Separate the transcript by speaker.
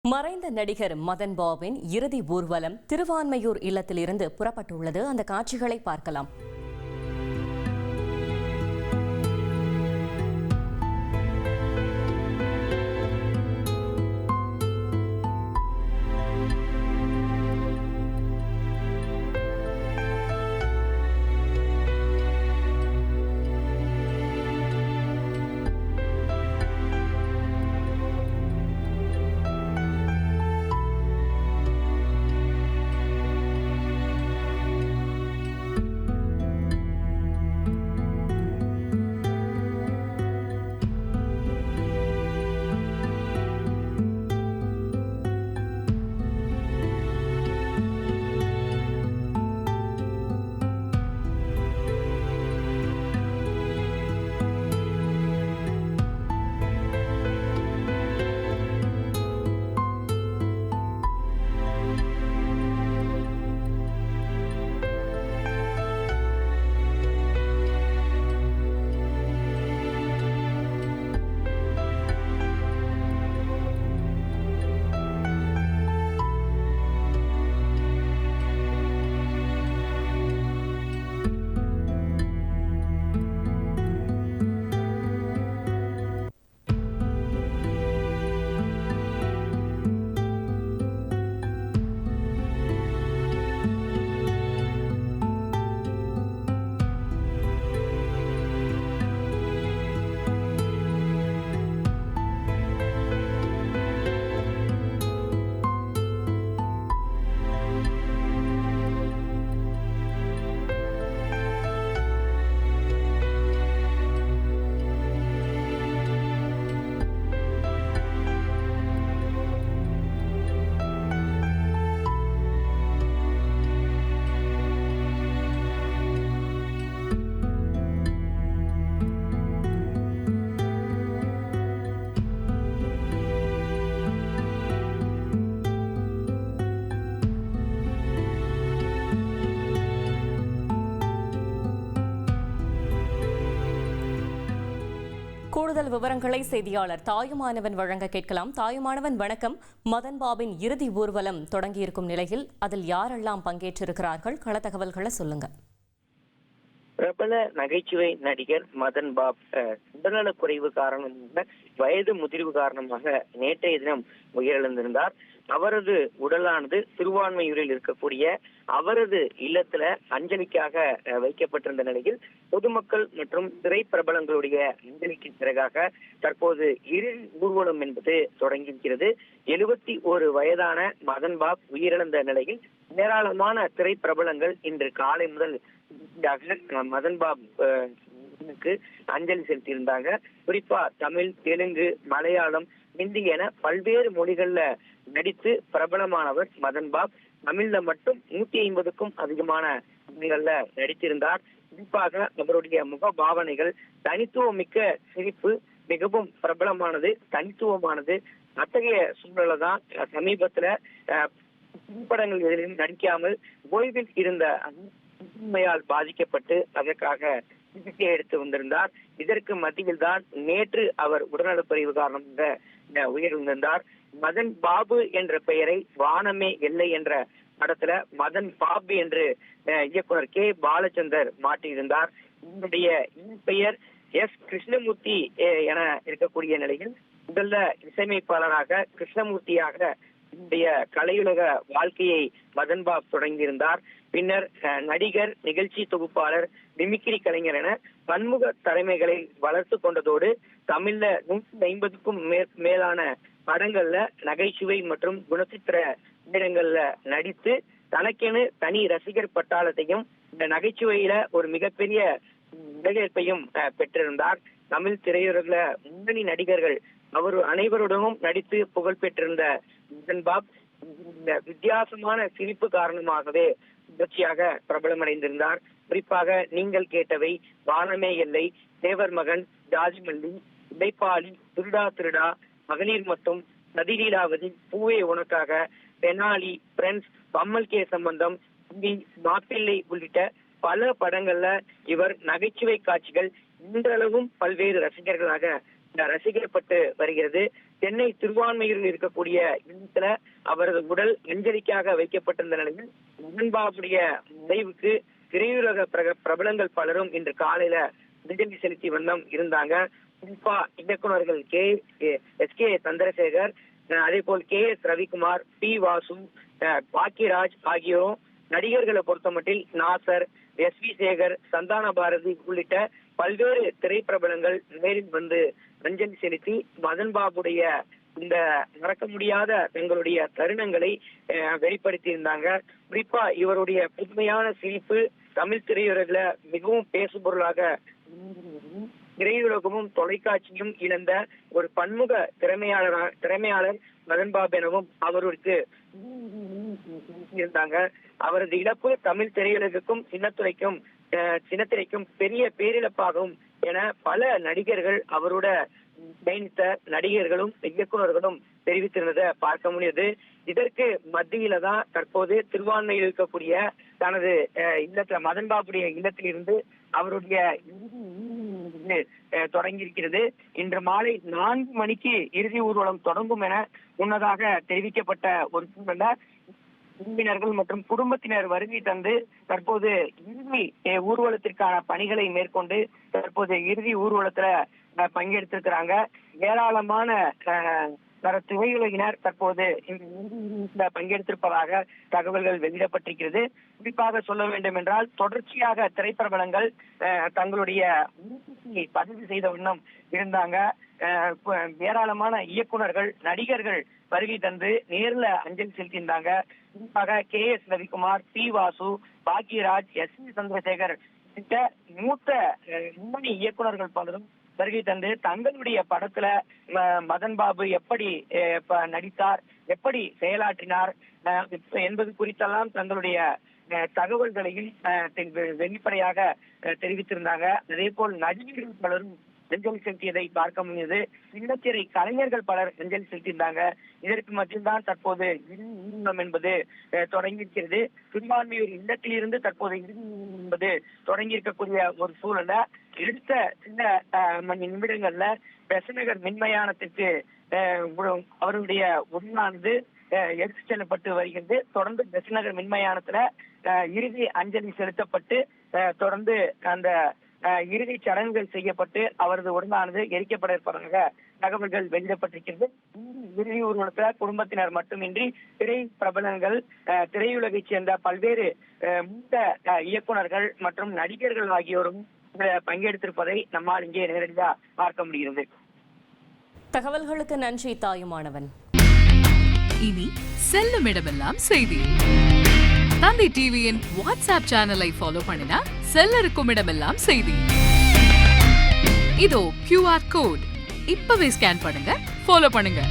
Speaker 1: மறைந்த நடிகர் மதன் பாபின் இறுதி ஊர்வலம் திருவான்மையூர் இல்லத்திலிருந்து புறப்பட்டுள்ளது. அந்த காட்சிகளை பார்க்கலாம். கூடுதல் விவரங்களை செய்தியாளர் தாயுமானவன் வழங்க கேட்கலாம். தாயுமானவன், வணக்கம். மதன் பாபின் இறுதி ஊர்வலம் தொடங்கியிருக்கும் நிலையில் அதில் யாரெல்லாம் பங்கேற்றிருக்கிறார்கள்? கள தகவல்களை சொல்லுங்க.
Speaker 2: பிரபல நகைச்சுவை நடிகர் மதன் பாப் உடல்நலக்குறைவு காரணமாக, வயது முதிர்வு காரணமாக நேற்றைய தினம் உயிரிழந்திருந்தார். அவரது உடலானது திருவான்மையூரில் இருக்கக்கூடிய அவரது இல்லத்துல அஞ்சலிக்காக வைக்கப்பட்டிருந்த நிலையில் பொதுமக்கள் மற்றும் திரைப்பிரபலங்களுடைய அஞ்சலிக்கு பிறகாக தற்போது இறுதி ஊர்வலம் என்பது தொடங்கியிருக்கிறது. 71 வயதான மதன் பாப் உயிரிழந்த நிலையில் ஏராளமான திரைப்பிரபலங்கள் இன்று காலை முதல் மதன் பாப் அஞ்சலி செலுத்தியிருந்தாங்க. குறிப்பா தமிழ், தெலுங்கு, மலையாளம், ஹிந்தி என பல்வேறு மொழிகள்ல நடித்து பிரபலமானவர் மதன் பாப். தமிழ்ல மட்டும் 150க்கும் அதிகமான மொழிகள்ல நடித்திருந்தார். குறிப்பாக அவருடைய முக பாவனைகள், தனித்துவமிக்க சிரிப்பு மிகவும் பிரபலமானது, தனித்துவமானது. அத்தகைய சூழலை தான் சமீபத்துல திரைப்படங்கள் எதிலும் நடிக்காமல் ஓய்வில் இருந்த உண்மையால் பாதிக்கப்பட்டு அதற்காக சிகிச்சை எடுத்து வந்திருந்தார். இதற்கு மத்தியில் தான் நேற்று அவர் உடல்நலக்குறைவு காரணமாக உயிரிழந்திருந்தார். மதன் பாபு என்ற பெயரை வானமே எல்லை என்ற படத்துல மதன் பாபு என்று இயக்குனர் கே பாலச்சந்தர் மாற்றியிருந்தார். இவருடைய பெயர் எஸ் கிருஷ்ணமூர்த்தி என இருக்கக்கூடிய நிலையில் முதல்ல இசையமைப்பாளராக கிருஷ்ணமூர்த்தியாக இன்றைய கலையுலக வாழ்க்கையை மதன் பாப் தொடங்கியிருந்தார். பின்னர் நடிகர், நிகழ்ச்சி தொகுப்பாளர், மிமிக்ரி கலைஞர் என பன்முக திறமைகளை வளர்த்து கொண்டதோடு தமிழ்ல 150க்கும் மேலான படங்கள்ல நகைச்சுவை மற்றும் குணச்சித்திர இடங்கள்ல நடித்து தனக்கென தனி ரசிகர் பட்டாளத்தையும் இந்த நகைச்சுவையில ஒரு மிகப்பெரிய வரவேற்பையும் பெற்றிருந்தார். தமிழ் திரையுலகில முன்னணி நடிகர்கள் அவர் அனைவருடனும் நடித்து புகழ் பெற்றிருந்த மதன் பாப் இந்த வித்தியாசமான சிரிப்பு காரணமாகவே தொடர்ச்சியாக பிரபலமடைந்திருந்தார். குறிப்பாக நீங்கள் கேட்டவை, வானமே எல்லை, தேவர் மகன், ஜாஜ்மல்லி, உடைப்பாளி, திருடா திருடா, மகளிர் மட்டும், நதிலீலாவதி, பூவே உனக்காக, தெனாலி, பிரெண்ட்ஸ், பம்மல் கே சம்பந்தம், மாப்பிள்ளை உள்ளிட்ட பல படங்கள்ல இவர் நகைச்சுவை காட்சிகள் இன்றளவும் பல்வேறு ரசிகர்களாக ரசிக்கப்பட்டு வருகிறது. சென்னை திருவான்மையூரில் இருக்கக்கூடிய இல்லத்துல அவரது உடல் அஞ்சலிக்காக வைக்கப்பட்டிருந்த நிலையில் மதன் பாபுடைய மறைவுக்கு திரையுலக பிரபலங்கள் பலரும் இன்று காலையில அஞ்சலி செலுத்தி வண்ணம் இருந்தாங்க. குறிப்பா இயக்குநர்கள் எஸ்.கே. சந்திரசேகர், அதே போல் கே.எஸ். ரவிக்குமார், பி. வாசு, பாக்கியராஜ் ஆகியோரும், நடிகர்களை பொறுத்தமட்டில் நாசர், எஸ்.வி. சேகர், சந்தான பாரதி உள்ளிட்ட பல்வேறு திரைப்பிரபலங்கள் நேரில் வந்து அஞ்சலி செலுத்தி மதன் பாபுடைய இந்த மறக்க முடியாத தங்களுடைய தருணங்களை வெளிப்படுத்தி இருந்தாங்க. குறிப்பா இவருடைய புதுமையான சிரிப்பு தமிழ் திரையுலகில மிகவும் பேசுபொருளாக, திரையுலகமும் தொலைக்காட்சியும் இழந்த ஒரு பன்முக திறமையாளர் மதன் பாபு எனவும் அவருக்கு இருந்தாங்க. அவரது இழப்பு தமிழ் திரையுலகுக்கும் சின்னத்திரைக்கும் பெரிய பேரிழப்பாகும் என பல நடிகர்கள், அவரோட பயணித்த நடிகர்களும் இயக்குநர்களும் தெரிவித்திருந்ததை பார்க்க முடியுது. இதற்கு மத்தியில தான் தற்போது திருவான்மையில் இருக்கக்கூடிய தனது இல்லத்துல மதன் பாபுடைய இல்லத்திலிருந்து அவருடைய தொடங்கி இருக்கிறது. இன்று மாலை 4 மணிக்கு இறுதி ஊர்வலம் தொடங்கும் என முன்னதாக தெரிவிக்கப்பட்ட ஒரு சூழல்ல உறவினர்கள் மற்றும் குடும்பத்தினர் வருகை தந்து தற்போது இறுதி ஊர்வலத்திற்கான பணிகளை மேற்கொண்டு தற்போது இறுதி ஊர்வலத்துல பங்கெடுத்திருக்கிறாங்க. ஏராளமான திரையுலகினர் தற்போது இந்த பங்கெடுத்திருப்பதாக தகவல்கள் வெளியிடப்பட்டிருக்கிறது. குறிப்பாக சொல்ல வேண்டும் என்றால், தொடர்ச்சியாக திரைப்பிரபலங்கள் தங்களுடைய பதிவு செய்த வண்ணம் இருந்தாங்க. ஏராளமான இயக்குநர்கள், நடிகர்கள் வருகை தந்து நேர்ல அஞ்சலி செலுத்தியிருந்தாங்க. குறிப்பாக KS. Ravikumar, B. Vasu, Bhagyaraj, SV. Chandrasekhar உள்ளிட்ட மூத்த முன்னணி இயக்குநர்கள் பலரும் வருகை தந்து தங்களுடைய படத்துல மதன் பாபு எப்படி நடித்தார், எப்படி செயலாற்றினார் என்பது குறித்தெல்லாம் தங்களுடைய தகவல்களையும் வெளிப்படையாக தெரிவித்திருந்தாங்க. அதே போல் நடிகர்கள் பலரும் அஞ்சலி செலுத்தியதை பார்க்க முடியுது. சின்னத்திரை கலைஞர்கள் பலர் அஞ்சலி செலுத்தியிருந்தாங்க. இதற்கு மட்டும்தான் தற்போது இறுதி ஊர்வலம் என்பது தொடங்கியிருக்கிறது. திருவான்மையூர் இல்லத்திலிருந்து தற்போது இறுதி என்பது தொடங்கி இருக்கக்கூடிய ஒரு சூழல்ல எடுத்த சில மணி நிமிடங்கள்ல பெசநகர் மின்மயானத்திற்கு அவருடைய உடலானது எடுத்து செல்லப்பட்டு வருகிறது. தொடர்ந்து பெசநகர் மின்மயானத்துல இறுதி அஞ்சலி செலுத்தப்பட்டு தொடர்ந்து அந்த இறுதி சடங்குகள் செய்யப்பட்டு அவரது உடலானது எரிக்கப்பட இருப்பதாக தகவல்கள் வெளியிடப்பட்டிருக்கிறது. இறுதி ஊர்வலத்துல குடும்பத்தினர் மட்டுமின்றி திரை பிரபலங்கள், திரையுலகைச் சேர்ந்த பல்வேறு மூத்த இயக்குநர்கள் மற்றும் நடிகர்கள் ஆகியோரும் பங்கெடுத்திருப்பதை நம்மால் இங்கே நேரடியாக பார்க்க முடிகிறது.
Speaker 1: தகவல்களுக்கு நன்றி தாயுமானவன்.
Speaker 3: இனி செல்லும் இடமெல்லாம் செய்தி. தந்தி டிவியின் வாட்ஸ்அப் சேனலை ஃபாலோ பண்ணினா செல்ல இருக்கும் இடமெல்லாம் செய்தி. இதோ QR கோட் இப்பவே ஸ்கேன் பண்ணுங்க, ஃபாலோ பண்ணுங்க.